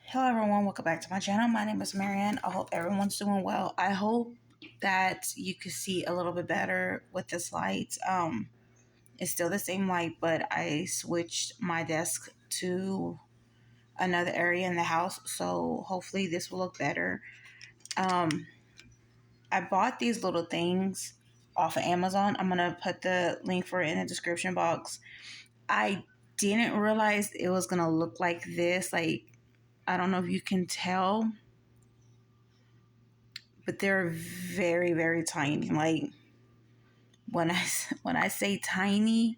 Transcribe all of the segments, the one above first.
Hello everyone, welcome back to my channel. My name is Marianne. I hope everyone's doing well. I hope that you can see a little bit better with this light. It's still the same light, but I switched my desk to another area in the house, so hopefully this will look better. Um, I bought these little things off of Amazon. I'm gonna put the link for it in the description box. I didn't realize it was gonna look like this. Like, I don't know if you can tell, but they're very very tiny. Like, when I when I say tiny,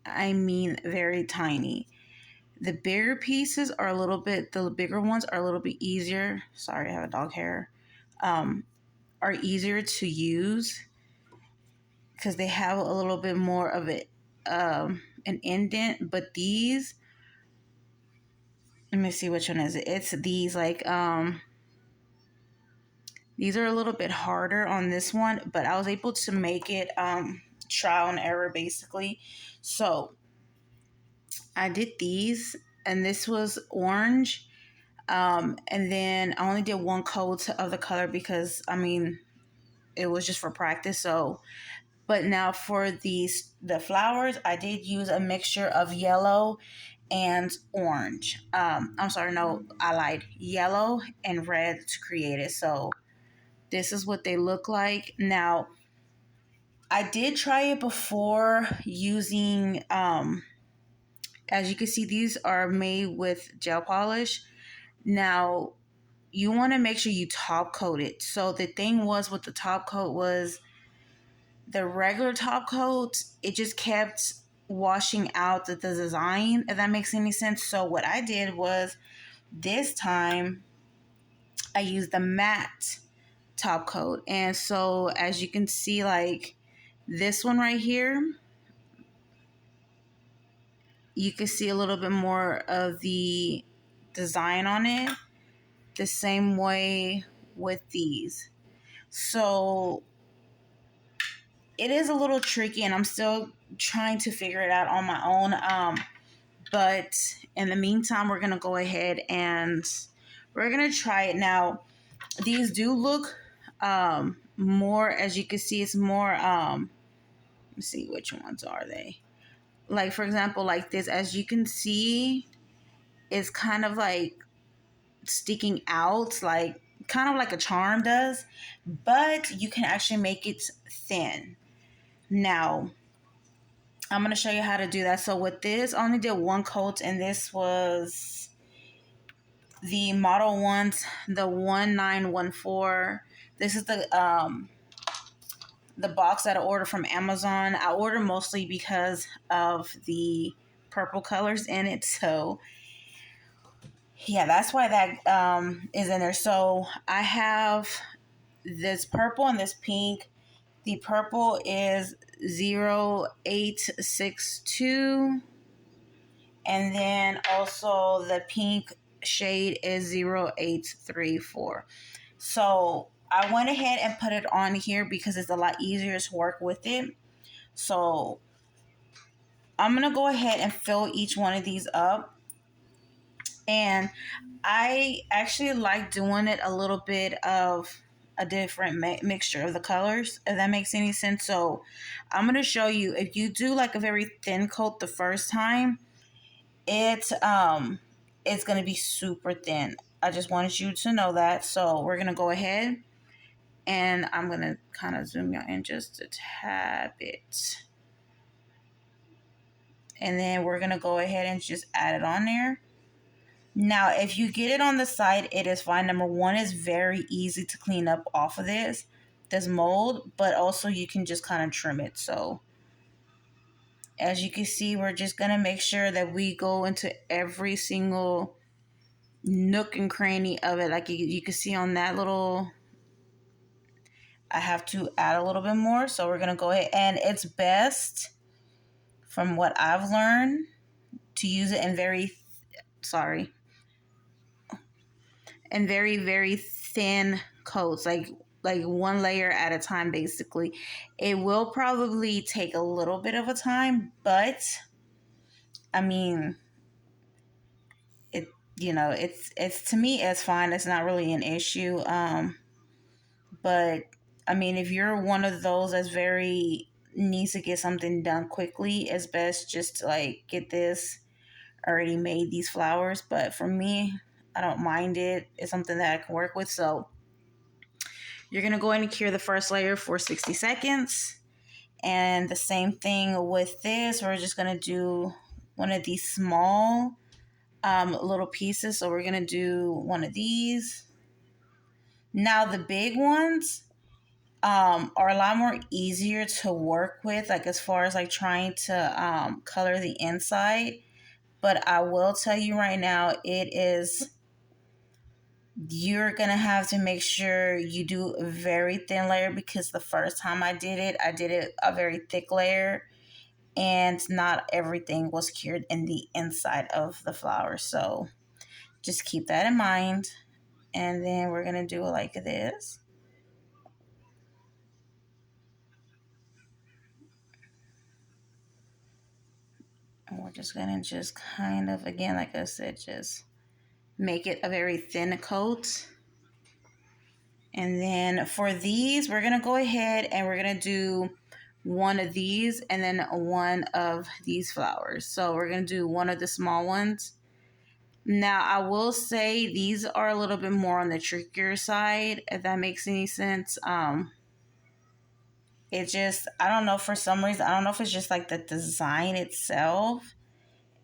I mean very tiny. The bigger pieces are a little bit, the bigger ones are a little bit easier. Sorry, I have a dog hair. um are easier to use because they have a little bit more of it, an indent. But these, let me see which one is it. It's these, like, these are a little bit harder on this one, but I was able to make it trial and error basically. So I did these, and this was orange. And then I only did one coat of the color because, I mean, it was just for practice. So, but now for the flowers, I did use a mixture of yellow and orange. I'm sorry, no, I lied. Yellow and red to create it. So this is what they look like. Now, I did try it before using, as you can see, these are made with gel polish. Now, you want to make sure you top coat it. So the thing was with the top coat was the regular top coat, it just kept washing out the design, if that makes any sense. So what I did was, this time I used the matte top coat. And so as you can see, like this one right here, you can see a little bit more of the design on it. The same way with these. So it is a little tricky, and I'm still trying to figure it out on my own. But in the meantime, we're gonna go ahead and we're gonna try it now. These do look more, as you can see, it's more. Let's see, which ones are they? Like, for example, like this, as you can see, it's kind of like sticking out, like kind of like a charm does, but you can actually make it thin. Now, I'm going to show you how to do that. So with this, I only did one coat, and this was the Model Ones, the 1914. This is the box that I ordered from Amazon. I ordered mostly because of the purple colors in it. So yeah, that's why that is in there. So I have this purple and this pink. The purple is 0862, and then also the pink shade is 0834. So I went ahead and put it on here because it's a lot easier to work with it. So I'm going to go ahead and fill each one of these up. And I actually like doing it a little bit of a different mixture of the colors, if that makes any sense. So I'm going to show you, if you do like a very thin coat the first time, it's going to be super thin. I just wanted you to know that. So we're going to go ahead, and I'm going to kind of zoom you in just a tad bit. And then we're going to go ahead and just add it on there. Now, if you get it on the side, it is fine. Number one, is very easy to clean up off of this mold, but also you can just kind of trim it. So as you can see, we're just going to make sure that we go into every single nook and cranny of it. Like you can see on that little, I have to add a little bit more. So we're going to go ahead, and it's best, from what I've learned, to use it in very thin coats, like one layer at a time basically. It will probably take a little bit of a time, but I mean, it's to me it's fine. It's not really an issue. But I mean, if you're one of those that's very needs to get something done quickly, it's best just to like get this already made, these flowers. But for me, I don't mind it. It's something that I can work with. So you're gonna go in and cure the first layer for 60 seconds. And the same thing with this, we're just gonna do one of these small little pieces. So we're gonna do one of these. Now the big ones are a lot more easier to work with, like as far as like trying to color the inside. But I will tell you right now, you're gonna have to make sure you do a very thin layer, because the first time I did it a very thick layer, and not everything was cured in the inside of the flower. So just keep that in mind. And then we're gonna do it like this. And we're just gonna just kind of, again, like I said, just make it a very thin coat. And then for these, we're gonna go ahead and we're gonna do one of these and then one of these flowers. So we're gonna do one of the small ones. Now I will say these are a little bit more on the trickier side, if that makes any sense. It just, I don't know, for some reason, I don't know if it's just like the design itself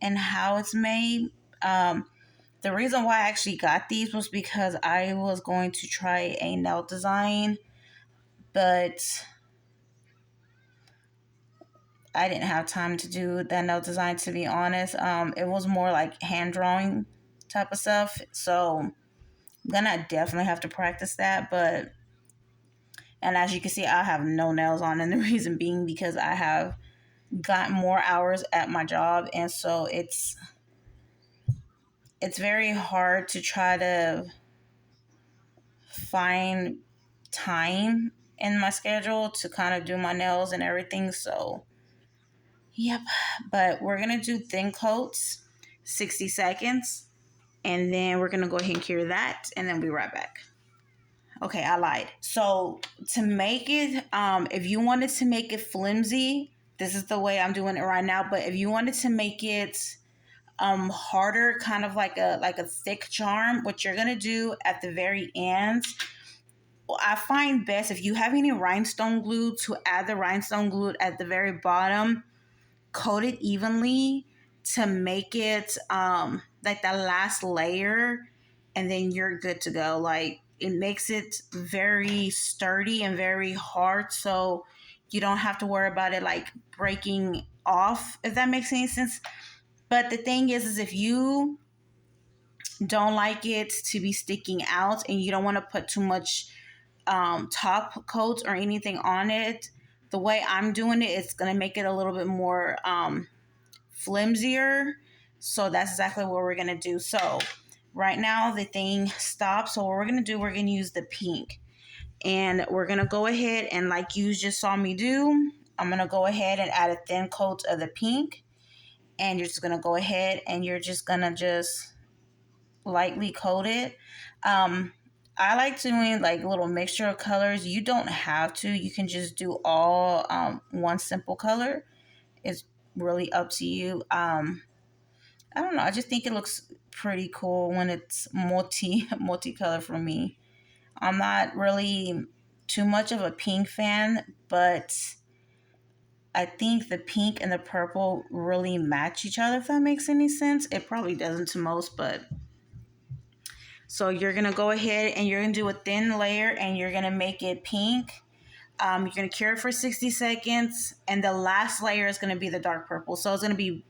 and how it's made. The reason why I actually got these was because I was going to try a nail design, but I didn't have time to do that nail design, to be honest. It was more like hand drawing type of stuff. So I'm gonna definitely have to practice that. And as you can see, I have no nails on, and the reason being because I have got more hours at my job, and so it's very hard to try to find time in my schedule to kind of do my nails and everything. So, yep. But we're going to do thin coats, 60 seconds. And then we're going to go ahead and cure that. And then we'll be right back. Okay, I lied. So, to make it, if you wanted to make it flimsy, this is the way I'm doing it right now. But if you wanted to make it harder, kind of like a thick charm, what you're gonna do at the very end, I find best if you have any rhinestone glue to add the rhinestone glue at the very bottom, coat it evenly to make it like the last layer, and then you're good to go. Like it makes it very sturdy and very hard, so you don't have to worry about it like breaking off, if that makes any sense. But the thing is if you don't like it to be sticking out and you don't want to put too much top coat or anything on it, the way I'm doing it, it's going to make it a little bit more flimsier. So that's exactly what we're going to do. So right now the thing stops. So what we're going to do, we're going to use the pink. And we're going to go ahead and, like you just saw me do, I'm going to go ahead and add a thin coat of the pink. And you're just going to go ahead and you're just going to just lightly coat it. I like doing like a little mixture of colors. You don't have to. You can just do all one simple color. It's really up to you. I don't know. I just think it looks pretty cool when it's multicolor for me. I'm not really too much of a pink fan, but I think the pink and the purple really match each other, if that makes any sense. It probably doesn't to most, but so you're going to go ahead and you're going to do a thin layer and you're going to make it pink. You're going to cure it for 60 seconds. And the last layer is going to be the dark purple. So it's going to be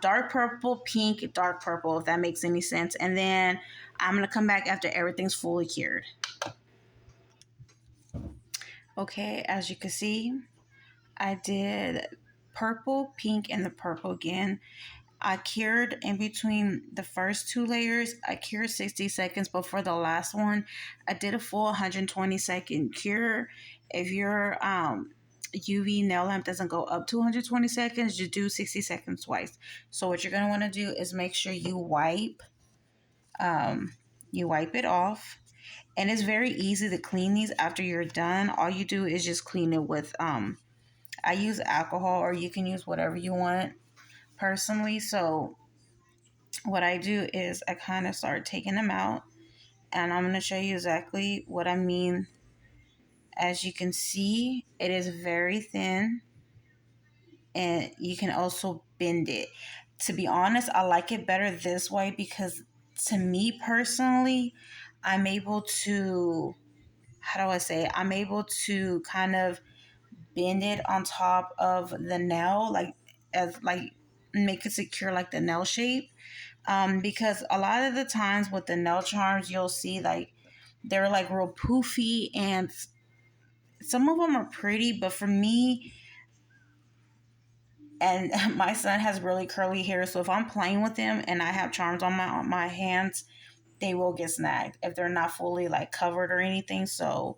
dark purple, pink, dark purple, if that makes any sense. And then I'm going to come back after everything's fully cured. Okay, as you can see, I did purple, pink, and the purple again. I cured in between the first two layers. I cured 60 seconds, but for the last one, I did a full 120-second cure. If your UV nail lamp doesn't go up to 120 seconds, you do 60 seconds twice. So what you're going to want to do is make sure you wipe Um, you wipe it off, and it's very easy to clean these after you're done. All you do is just clean it with I use alcohol, or you can use whatever you want personally. So what I do is I kind of start taking them out, and I'm going to show you exactly what I mean. As you can see, it is very thin, and you can also bend it. To be honest, I like it better this way because to me personally, I'm able to, how do I say it? I'm able to kind of bend it on top of the nail, like as like make it secure like the nail shape. Because a lot of the times with the nail charms, you'll see like they're like real poofy, and some of them are pretty, but for me, and my son has really curly hair, so if I'm playing with him and I have charms on my hands, they will get snagged if they're not fully like covered or anything. So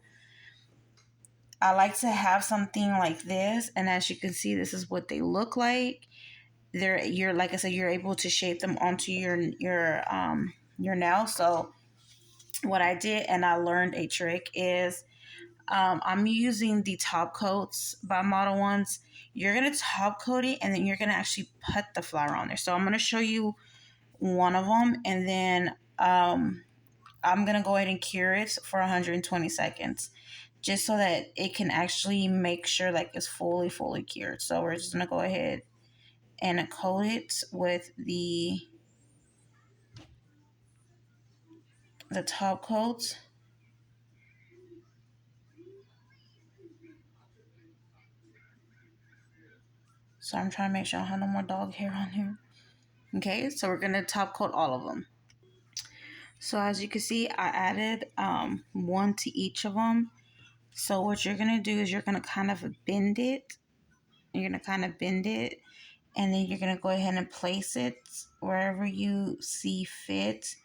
I like to have something like this, and as you can see, this is what they look like. They're you're like I said, you're able to shape them onto your nail. So what I did, and I learned a trick, is I'm using the top coats by Model Ones. You're gonna top coat it, and then you're gonna actually put the flower on there. So I'm gonna show you one of them, and then I'm gonna go ahead and cure it for 120 seconds, just so that it can actually make sure like it's fully cured. So we're just gonna go ahead and coat it with the top coat. So I'm trying to make sure I have no more dog hair on here. Okay, so we're gonna top coat all of them. So as you can see, I added one to each of them. So what you're gonna do is you're gonna kind of bend it. You're gonna kind of bend it, and then you're gonna go ahead and place it wherever you see fit.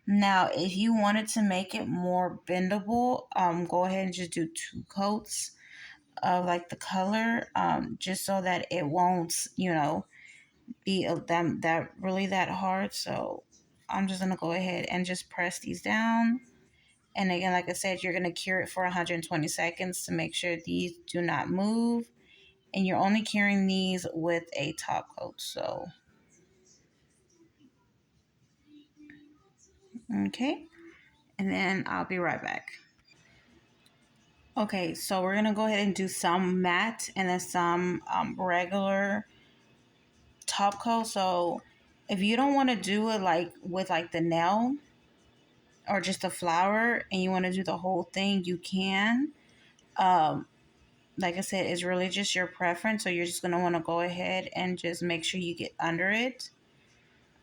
Now, if you wanted to make it more bendable, go ahead and just do two coats of like the color, just so that it won't, be that really that hard. So I'm just gonna go ahead and just press these down. And again, like I said, you're gonna cure it for 120 seconds to make sure these do not move. And you're only curing these with a top coat. So okay, and then I'll be right back. Okay, so we're gonna go ahead and do some matte and then some regular top coat. So if you don't want to do it like with like the nail or just the flower, and you want to do the whole thing, you can. Um, like I said, it's really just your preference. So you're just gonna want to go ahead and just make sure you get under it.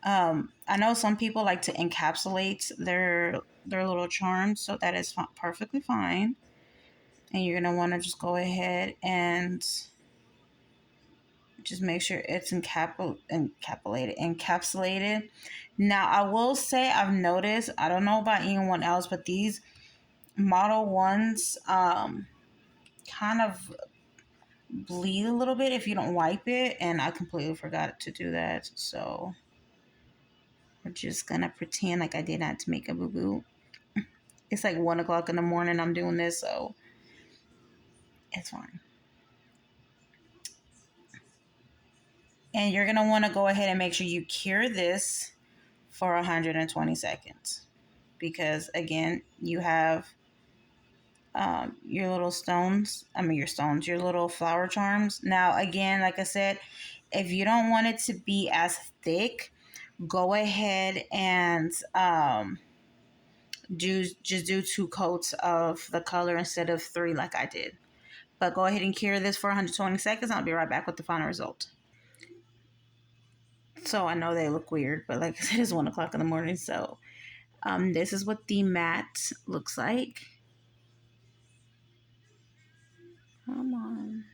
I know some people like to encapsulate their little charms, so that is perfectly fine. And you're gonna want to just go ahead and just make sure it's encapsulated. Now, I will say I've noticed, I don't know about anyone else, but these Model Ones kind of bleed a little bit if you don't wipe it, and I completely forgot to do that. So we're just gonna pretend like I did not make a boo boo. It's like 1 o'clock in the morning. I'm doing this, so it's fine. And you're gonna want to go ahead and make sure you cure this for 120 seconds, because again, you have your little stones. I mean, your stones, your little flower charms. Now, again, like I said, if you don't want it to be as thick, go ahead and do two coats of the color instead of three, like I did. But go ahead and cure this for 120 seconds. I'll be right back with the final result. So I know they look weird, but like I said, it's 1 o'clock in the morning. So this is what the mat looks like. Come on.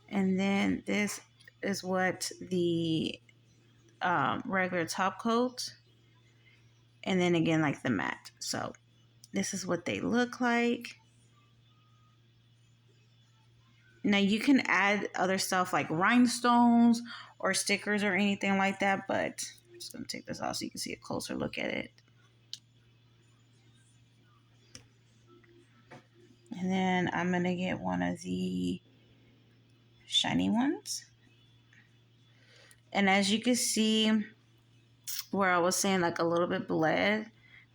And then this is what the regular top coat, and then again like the matte. So this is what they look like. Now you can add other stuff like rhinestones or stickers or anything like that, but I'm just gonna take this out so you can see a closer look at it. And then I'm gonna get one of the shiny ones. And as you can see, where I was saying like a little bit bled,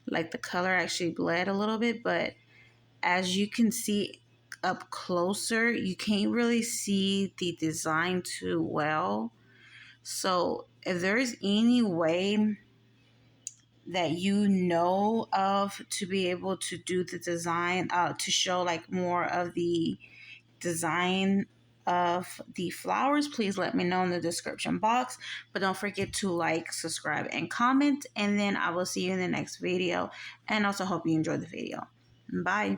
like the color actually bled a little bit, but as you can see up closer, you can't really see the design too well. So if there is any way that you know of to be able to do the design, to show like more of the design of the flowers, please let me know in the description box. But don't forget to like, subscribe, and comment, and then I will see you in the next video. And also hope you enjoyed the video. Bye.